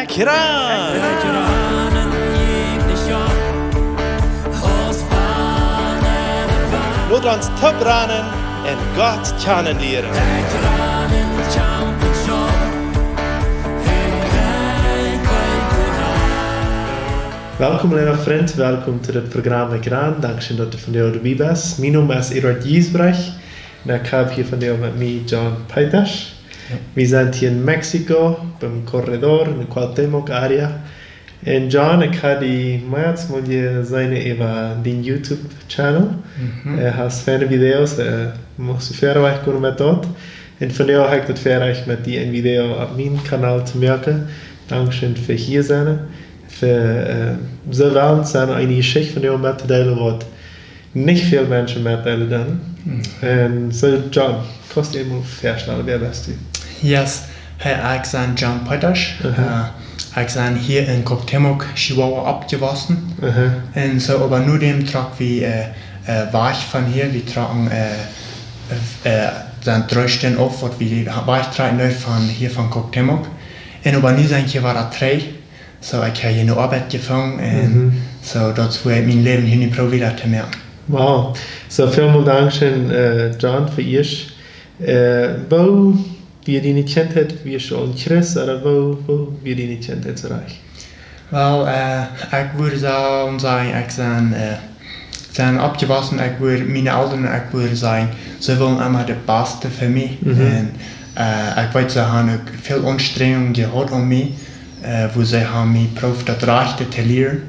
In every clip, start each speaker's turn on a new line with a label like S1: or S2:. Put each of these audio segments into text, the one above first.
S1: Ekran! Laat ons topranen en God kennen leren.
S2: Welkom lieve vriend, welkom to het programma Ekran. Dankzij dat u vandaag erbij bent. Mijn naam is Eduard Giesbrecht en ik heb hier vandaag met mij John Peters. We zijn hier in Mexico, beim Corredor, in de Cuauhtémoc area. En John, ik ga die maand moet je zijn over die YouTube channel. Hij heeft fijne video's, mocht je verder kunnen met dat. En vandaag ga ik dat verder met die video op mijn kanaal te maken. Dankzij voor hier zijn. Zowel zijn er een geschichte van jou met te delen wat niet veel mensen met delen dan. En zo John, kost je even voorstellen, wie bent u?
S3: Yes, ik ben John Peters. Ik ben hier in Cuauhtémoc, Chihuahua opgewachsen. En zo, aber nu dem trok we weg van hier, we trokken zijn druisten op, wat we wegtragen uit van hier van Cuauhtémoc. En aber nu zijn hier waren drie. So, ik heb hier een arbeid gevonden en so, dat is hoe ik mijn leven hier nu probeer te maken.
S2: Wow, so vielen Dank John für ihr. Wo wir die nicht kennt hat, wir schon Christ, oder wo wir die nicht kennt hat, so reich?
S3: Wel, ik würde sagen, ik ben opgewassen, ik würde meine Eltern, ik würde sagen, ze willen immer das Beste für mich. En ik weet, ze hebben ook veel Anstrengung gehad om mij. Wo sie haben mich probiert, das Rechte zu lernen.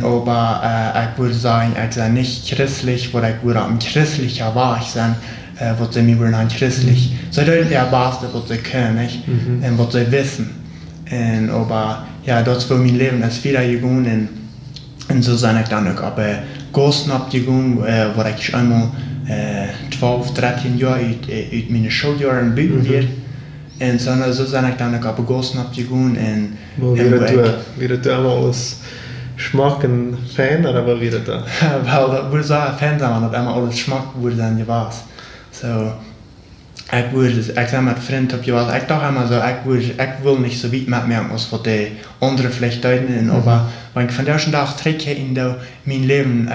S3: Aber ich würde sagen, ich bin nicht christlich, weil ich würde am christlicher war ich sein, wo sie mich würden christlich. Sie tun ja das, was sie können, und was sie wissen. Aber ja, das für mein Leben ist wieder gegangen und so sind ich dann auch. Aber Gossen abgegangen, wo ich einmal 12, 13 Jahre aus meinen Schuljahren büten wird. En zo zijn ik dan ook op begonnen op te gaan en
S2: wie du einmal alles schmacken Fan oder was wieder da?
S3: Wel, dat wordt zo Fan zijn, want dat einmal alles schmack wordt dan je was. So, ik zei met vrienden op je was, ik dacht immer so, ik wil niet zo weit mitmachen als wat die anderen vielleicht deuten, aber wenn ich von der schon Tag träge in mein Leben,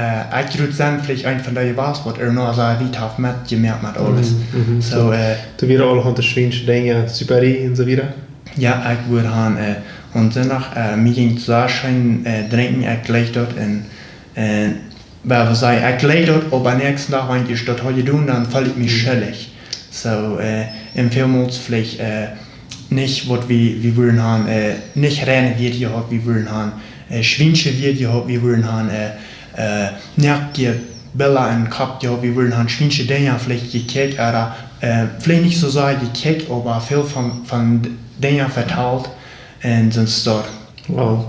S3: ich würde sagen, vielleicht ein von der was, was noch so weit hat mitgemerkt mit alles. So,
S2: du wirst alle unter schwinschen Dinge, Superie und so weiter?
S3: Ja, ich würde haben, und danach, mir ging so schön trinken, ich gleich dort und, weil wir sagen, ich gleich dort, aber nächsten Tag, wenn ich das heute tun, dann fühle ich mich schuldig. So, im Film vielleicht, nicht, was wir würden haben, nicht reine Video haben, wir würden haben, Schwinche Video haben, wir würden haben, nicht Bilder im Kopf haben, wir würden haben, Schwinche Dinge vielleicht gekickt, oder vielleicht nicht so sehr gekickt, aber viel von Dingen verteilt und sind dort.
S2: Wow.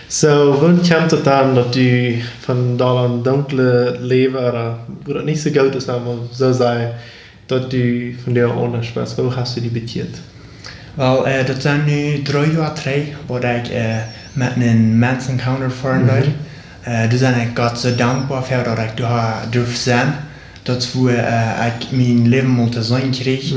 S2: So, wann kommt es dann, dass du von da an dunkle Leben, oder wo das nicht so gut ist, aber so sei, dass du von dir anders bist? Wo hast du die betiert?
S3: Wel, dat zijn nu 3 jaar terug, waar ik met een mens encounter vorm werd. Dus ben ik God zo dankbaar voor dat ik daar durf zijn. Dat is hoe ik mijn leven moeten zijn kreeg.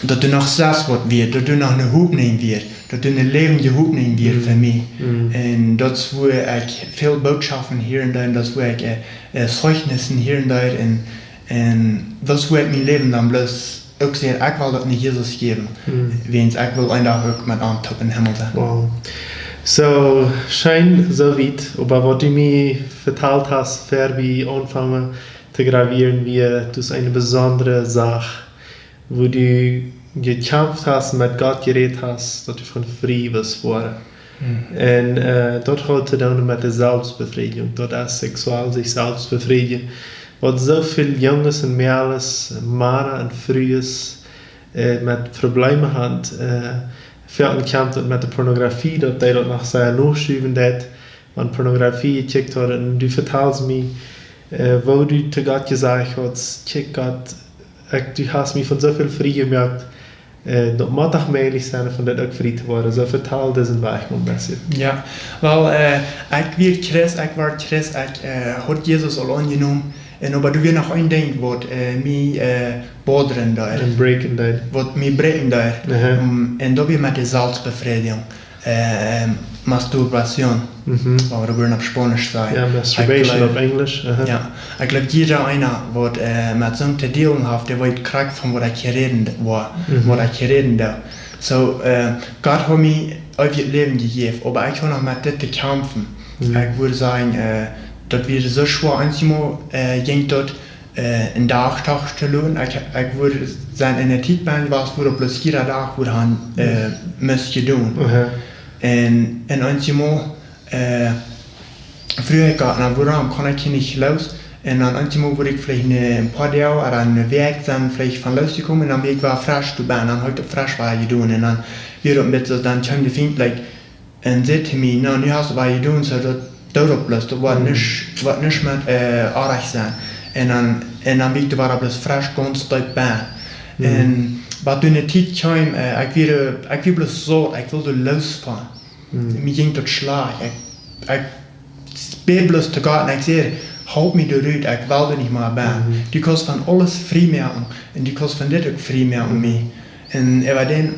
S3: Dat er nog zelfs wat weer, dat er nog een hoop neemt weer. Dat er een levende hoop neemt weer voor mij. En dat is hoe ik veel boodschappen hier en daar, dat is hoe ik zeugnissen hier en daar. En dat is hoe ik mijn leven dan bloos. Ook zeer, ik wil dat niet Jezus geven, want ik wil een dag ook met aan top in de hemel zijn.
S2: Wow. So, schön so weit, aber was du mir verteilt hast, für wie anfangen zu gravieren, wie das ist eine besondere Sache, wo du gekämpft hast, mit Gott geredet hast, dass du von frei bist vorher. Und dort hat dann mit der Selbstbefriedigung, dort ist sexuell sich selbst befriedigen. Wat so viele Jungs und Mädels, Männer und Frühes mit Problemen haben, für kämpft mit der Pornografie, dass die dort nach sehr nachschieben, wenn Pornografie gekickt hat. Und du vertellst mir, wo du zu Gott gesagt hast, check Gott, du hast mich von so viel frei gemacht, dat moet toch mogelijk zijn van dat ook vrij te worden. Zo vertaal dat een weg een beetje.
S3: Ja, wel, ik werd Christ, ik had Jezus al aangenomen. En aber du wir noch ein Ding, wat mi boderen daar,
S2: En breaking down.
S3: wat mi breken daar. En dat weer met de Salzbefriedigung, Masturbation, waar we op Spanisch zijn.
S2: Ja, masturbation op Englisch.
S3: Ja, ik geloof jeder einer, wat met zo'n te delen heeft, die weet krijgt van wat ik gereden wat ik gereden daar. So, Gott hat mir auf ihr Leben gegeben, aber ich habe noch mit dem zu kämpfen. Ich würde sagen, das wird so schwer, einmal ging dort in der Tag zu lernen. Ich würde sagen, in der Zeit was wurde bloß jeder Tag wurde han müsste tun. Und einmal früher nach Woran kann ich nicht los. Und dann einmal wurde ich vielleicht ein paar Tage oder einen Weg dann vielleicht von losgekommen und dann Weg war frisch zu bauen, dann heute frisch war ich tun und dann wir mit so dann schon gefunden, like und sagte mir, na, nu hast du was tun, so das dauert bloß, das war nicht mit Arach sein und dann Weg war bloß frisch ganz dort bauen und was du eine Zeit kam, ich will bloß so, ich wollte losfahren, mir ging das Schlag, ich bin bloß zu Gott und ich sehe, houd me eruit, ik wilde niet meer bij. Die kost van alles vrijmerken en die kost van dit ook vrijmerken mee. En dan,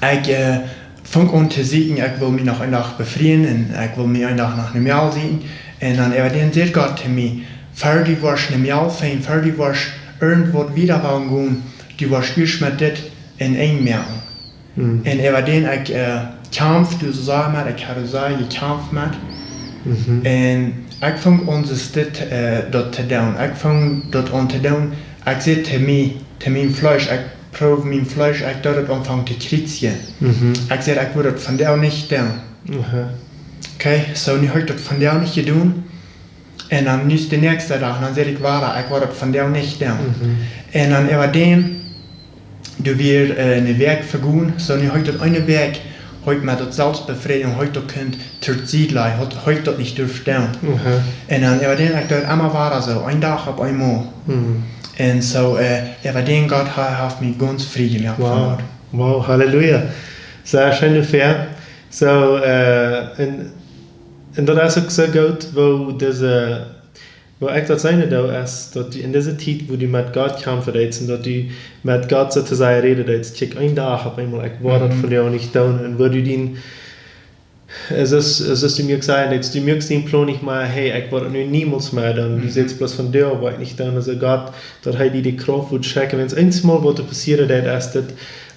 S3: ik vang aan te zien, ik wil me nog een dag bevrienden en ik wil me een dag nog een maal zien. En dan zegt God te mij, fertig was een maal fijn, fertig was irgendwo wieder gaan, die was eerst met dit in één merken. En dan, ik kämpf, du sagst mal, ich habe gesagt, ich kämpf mit. En ik vang ons dit dat te doen. Ik vang dat aan te doen. Ik zeg te mijn Fleisch, ik proef mijn Fleisch, ik doe het aanvang te kritsen. Ik zeg, ik wil het van jou niet doen. Oké, zo nu heb ik dat van jou niet gedaan. En dan nu is de nächste dag, dan zeg ik waar, ik wil het van jou niet doen. En dan even du weer een werk vergoen, zo nu heb ik dat een werk. Heute mit der Selbstbefriedigung, heute könnt zur Zielei, heute dort nicht durchstehen. Und dann, ich dort immer war so, ein Tag auf einmal. Und so, den Gott hat mich ganz frei gemacht.
S2: Wow, Halleluja. Sehr schön fair. So, und das ist auch so gut, wo ich das eine da ist, dass in dieser Zeit, wo du mit Gott kämpfen redest und dass du mit Gott sozusagen redest, check ein Tag auf einmal, ich war das von dir nicht da und wo du den, es ist du mir gesagt, jetzt du merkst den Plan nicht mehr, hey, ich war das niemals mehr da, du siehst bloß von dir, war ich nicht da, also Gott, dort hat die Kraft und Schrecken, wenn es einmal was passiert ist,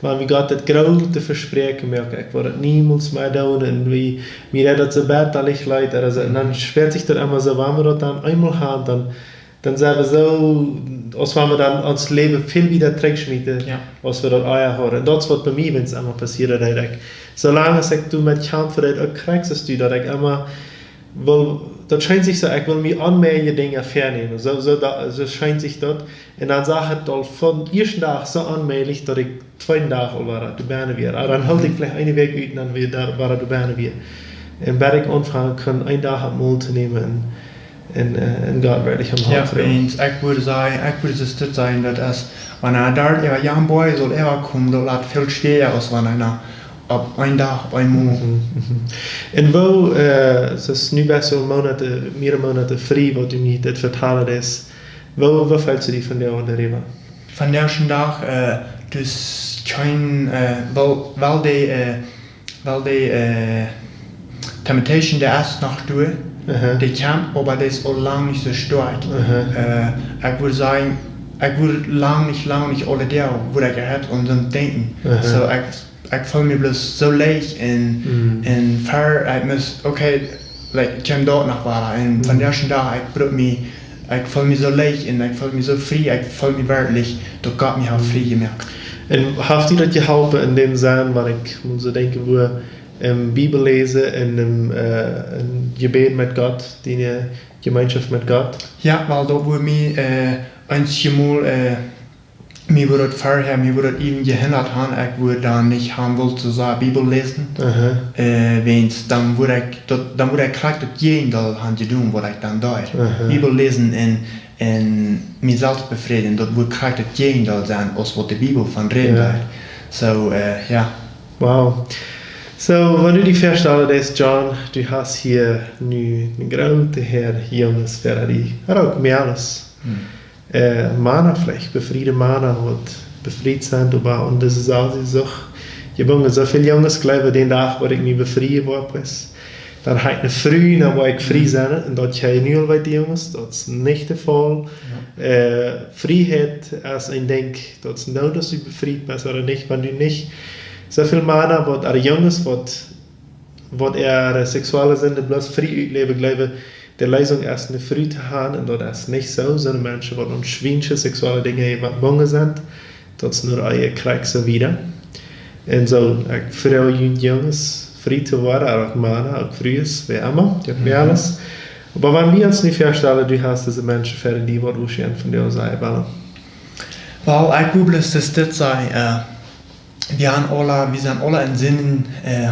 S2: weil wie Gott das große Versprechen merkt, ich war das niemals mehr da und wie mir das so betterlich leid, also und dann schwert sich das immer so, wenn wir das dann einmal haben, dann sind wir so, als wenn wir dann ans Leben viel wieder zurückschmieden, als wir das auch haben. Und das wird bei mir, wenn es einmal passiert, solange ich mit kämpfe, auch kriegst du das immer, weil das scheint sich so, ich will mir anmelden Dinge vernehmen, so scheint sich das. Und dann sage ich von ersten Tag so anmählich, dass ich zweiten Tag war, du bane wir. Dann halte ich vielleicht eine Weg uit, dann war du bane wir. Und werde ich anfangen können, einen Tag am Mond zu nehmen und Gott werde ich am Haupt
S3: und ich würde sagen, das sein, dass wenn dort ein Young Boy soll kommen, dann lässt viel schwerer aus, wenn op een dag, op een moment.
S2: En wo, es ist nu best wel mehrere Monate frei, wo du mir das vertalen ist. Wo fällt du die von der Reba?
S3: Von der ersten Tag, dus kein, weil die Temptation der erst noch durch, die Camp, aber das ist auch lange nicht so stark. Ich würde sagen, ich würde lange nicht alle der, wo ich gehört und dann denken. So, ik voel me bloos zo leeg en ver, ik moest, ik kwam daar nog waar en van de eerste dag, ik voel me zo leeg en ik voel me zo vrij, ik voel me werkelijk, dat God me heeft vrijgemaakt.
S2: En heeft u dat geholpen in dem Zin, waar ik moet zo denken, wo Bibel lezen en een gebed met God, die Gemeinschaft met God?
S3: Ja, weil dat wordt mij eenmaal mir wurde vorher, mir wurde eben gehindert haben, ich würde dann nicht haben wollte so eine Bibel lesen. Wenn's dann wurde ich gleich das Gegenteil haben tun, was ich dann da. Bibel lesen und mich selbst befriedigen, das würde gleich das Gegenteil sein, als was die Bibel von reden. So, ja.
S2: Wow. So, wenn du die verstellst, John, du hast hier nu een grote Herr jongens für die, ook mehrers. Männer vielleicht, befriede Männer, die befreit sind, aber und das ist auch so, ich habe so viele Jungs geglaubt, den Tag, wo ich mich befreien wollte, dann habe ich eine Früh, dann war ich frei sein, und dort habe ich nicht bei den Jungs, das ist nicht der Fall. Freiheit, als ich denke, das ist nur, dass du befreit bist oder nicht, wenn du nicht so viele Männer, die Jungs, die ihre sexuelle Sünde bloß frei ausleben, glaube die Lösung ist eine Früh zu haben, und das ist nicht so, sondern Menschen, die uns schwindige sexuelle Dinge gebunden sind, das ist nur eine Krieg so wieder. Und so, ich freue mich, Jungs, frei zu werden, auch Männer, auch früh ist, wie immer, ich habe alles. Aber wenn wir uns nicht vorstellen, du hast diese Menschen für die, die schön von dir sein wollen.
S3: Weil ich glaube, dass das sei, wir sind alle in Sinnen,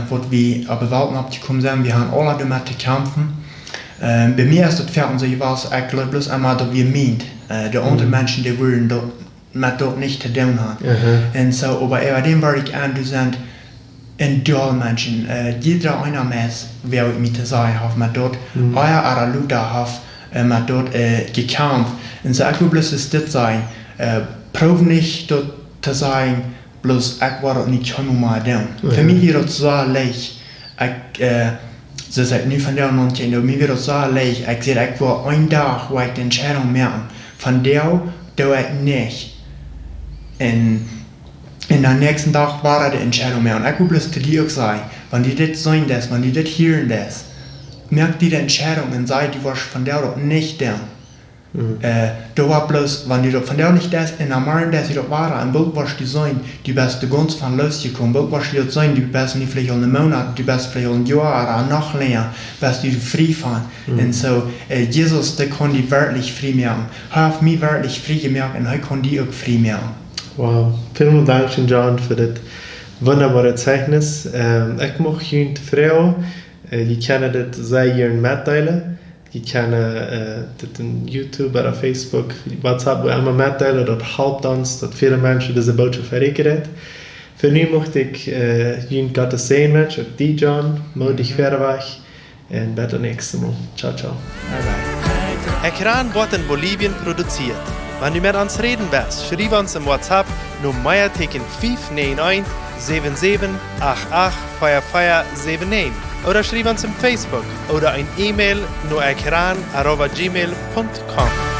S3: wo wir auf die Welt abgekommen sind, wir haben alle damit zu kämpfen. Bei mir ist das Pferd so, ich weiß, ich glaube bloß einmal, dass wir meint, die anderen Menschen, die wollen mit dort nicht zu tun haben. Und so, aber über dem war ich an, du sind en deel mensen, jeder einer mens wil ik met zijn heeft met dat, eier ara luda heeft met dat gekämpft. En so ik wil bloß dit zijn, proef niet dat te zijn, bloß ik word het niet kunnen maar doen. Voor mij wordt het zo leeg, ze zegt nu van der nonchen, maar mij wordt het zo leeg, ik zeg ik wil een dag waar ik de entscheidung maken, van der doe ik niet. En am nächsten Tag war die Entscheidung mehr. Und ich will bloß zu dir auch sagen, wenn die das sehen, wenn die das hören, merkt die Entscheidung und sagt, die warst von der dort nicht da. Da war bloß, wenn die dort von der nicht da ist, in der Morgen, dass sie dort war, und bald warst du sein, die bist du ganz von losgekommen, bald warst du dort sein, die bist nicht vielleicht einen Monat, die bist vielleicht ein Jahr oder noch länger, bist du frei von. Und so, Jesus, der kann die wirklich frei machen. Er hat mich wirklich frei gemacht und er kann die auch frei machen.
S2: Wow, vielen Dank, John, für das wunderbare Zeugnis. Ich möchte Ihnen fragen, die können das sehr gerne mitteilen. Die können das in YouTube oder Facebook, WhatsApp, wo immer mitteilen. Das hilft uns, dass viele Menschen diese Botschaft verrichten. Für nun möchte ich Ihnen Gottes Segen wünschen, auch die, John, mutig Fahrweg und bis zum nächsten Mal. Ciao, ciao.
S3: Bye bye.
S1: Ekran wird in Bolivien produziert. Wenn du mit uns reden willst, schreib uns im WhatsApp nur Meierteken 591 77 88 4479 oder schreib uns im Facebook oder ein E-Mail nur ekran@gmail.com.